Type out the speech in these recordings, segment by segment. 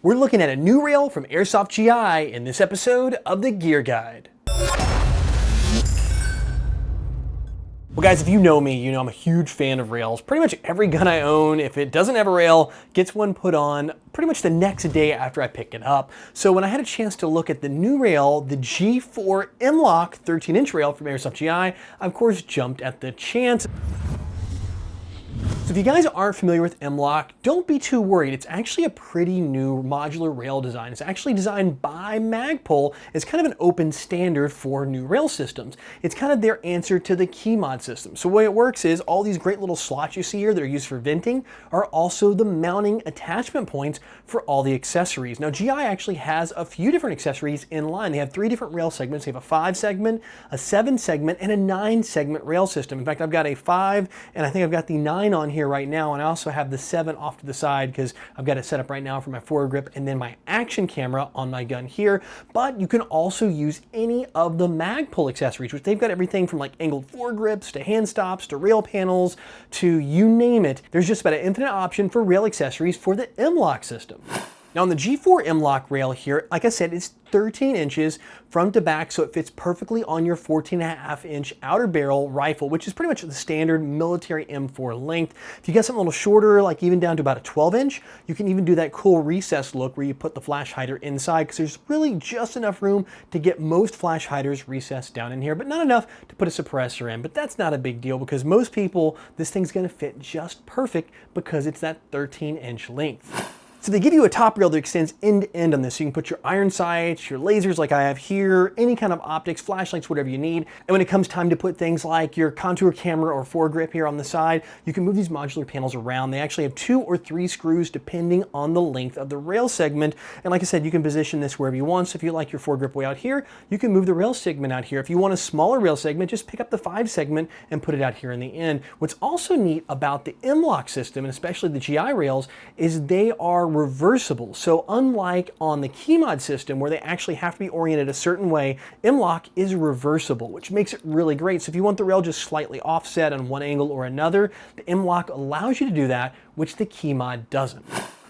We're looking at a new rail from Airsoft GI in this episode of the Gear Guide. Well guys, if you know me, you know I'm a huge fan of rails. Pretty much every gun I own, if it doesn't have a rail, gets one put on pretty much the next day after I pick it up. So when I had a chance to look at the new rail, the G4 M-Lok 13-inch rail from Airsoft GI, I of course jumped at the chance. So if you guys aren't familiar with M-Lok, don't be too worried. It's actually a pretty new modular rail design. It's actually designed by Magpul. It's kind of an open standard for new rail systems. It's kind of their answer to the Keymod system. So the way it works is all these great little slots you see here that are used for venting are also the mounting attachment points for all the accessories. Now GI actually has a few different accessories in line. They have 3 different rail segments. They have a 5-segment, a 7-segment, and a 9-segment rail system. In fact, I've got a 5 and I think I've got the 9 on here right now, and I also have the 7 off to the side because I've got it set up right now for my foregrip and then my action camera on my gun here. But you can also use any of the Magpul accessories, which they've got everything from like angled foregrips to hand stops to rail panels to you name it. There's just about an infinite option for rail accessories for the M-Lok system. Now on the G4 M-Lok rail here, like I said, it's 13 inches front to back, so it fits perfectly on your 14.5-inch outer barrel rifle, which is pretty much the standard military M4 length. If you get something a little shorter, like even down to about a 12-inch, you can even do that cool recessed look where you put the flash hider inside, because there's really just enough room to get most flash hiders recessed down in here, but not enough to put a suppressor in. But that's not a big deal because most people, this thing's gonna fit just perfect because it's that 13-inch length. So they give you a top rail that extends end to end on this. So you can put your iron sights, your lasers like I have here, any kind of optics, flashlights, whatever you need. And when it comes time to put things like your contour camera or foregrip here on the side, you can move these modular panels around. They actually have 2 or 3 screws depending on the length of the rail segment. And like I said, you can position this wherever you want. So if you like your foregrip way out here, you can move the rail segment out here. If you want a smaller rail segment, just pick up the 5 segment and put it out here in the end. What's also neat about the M-Lok system, and especially the GI rails, is they are reversible. So unlike on the Keymod system where they actually have to be oriented a certain way, M-Lok is reversible, which makes it really great. So if you want the rail just slightly offset on one angle or another, the M-Lok allows you to do that, which the Keymod doesn't.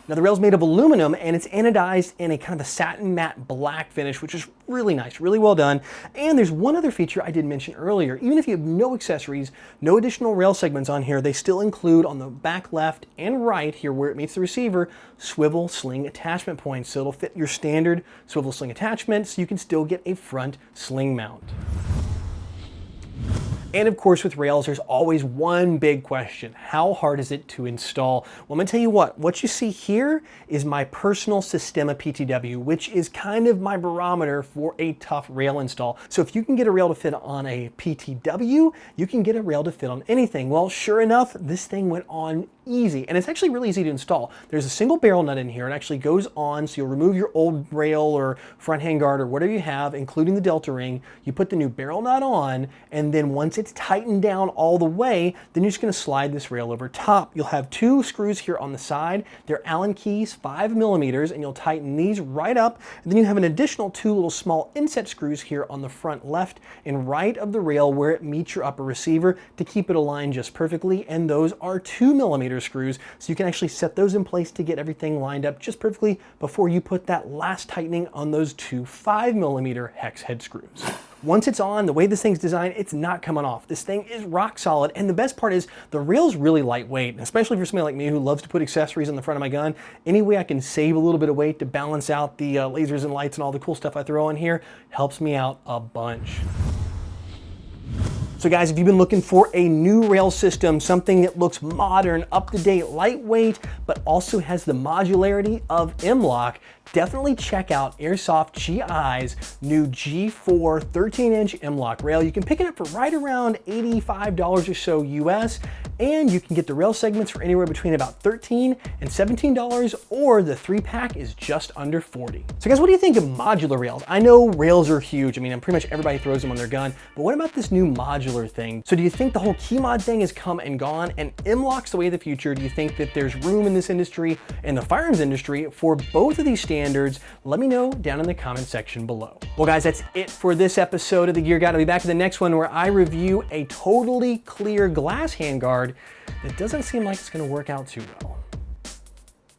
Now the rail's made of aluminum and it's anodized in a kind of a satin matte black finish, which is really nice, really well done. And there's one other feature I did mention earlier. Even if you have no accessories, no additional rail segments on here, they still include on the back left and right here where it meets the receiver, swivel sling attachment points. So it'll fit your standard swivel sling attachment so you can still get a front sling mount. And of course with rails, there's always one big question. How hard is it to install? Well, I'm gonna tell you what you see here is my personal Sistema PTW, which is kind of my barometer for a tough rail install. So if you can get a rail to fit on a PTW, you can get a rail to fit on anything. Well, sure enough, this thing went on easy, and it's actually really easy to install. There's a single barrel nut in here. It actually goes on, so you'll remove your old rail or front handguard or whatever you have, including the delta ring. You put the new barrel nut on, and then once it's tightened down all the way, then you're just gonna slide this rail over top. You'll have 2 screws here on the side. They're Allen keys, 5mm, and you'll tighten these right up. And then you have an additional 2 little small inset screws here on the front left and right of the rail where it meets your upper receiver to keep it aligned just perfectly. And those are 2mm screws, so you can actually set those in place to get everything lined up just perfectly before you put that last tightening on those 2 5mm hex head screws. Once it's on, the way this thing's designed, it's not coming off. This thing is rock solid, and the best part is the rail's really lightweight, especially for somebody like me who loves to put accessories on the front of my gun. Any way I can save a little bit of weight to balance out the lasers and lights and all the cool stuff I throw in here helps me out a bunch. So guys, if you've been looking for a new rail system, something that looks modern, up-to-date, lightweight, but also has the modularity of M-Lok, definitely check out Airsoft GI's new G4 13-inch M-Lok rail. You can pick it up for right around $85 or so US, and you can get the rail segments for anywhere between about $13 and $17, or the 3-pack is just under $40. So guys, what do you think of modular rails? I know rails are huge. I mean, pretty much everybody throws them on their gun, but what about this new modular thing? So do you think the whole Keymod thing has come and gone and M-Lok's the way of the future? Do you think that there's room in this industry and the firearms industry for both of these standards? Let me know down in the comment section below. Well guys, that's it for this episode of the Gear Guide. I'll be back in the next one where I review a totally clear glass handguard that doesn't seem like it's gonna work out too well.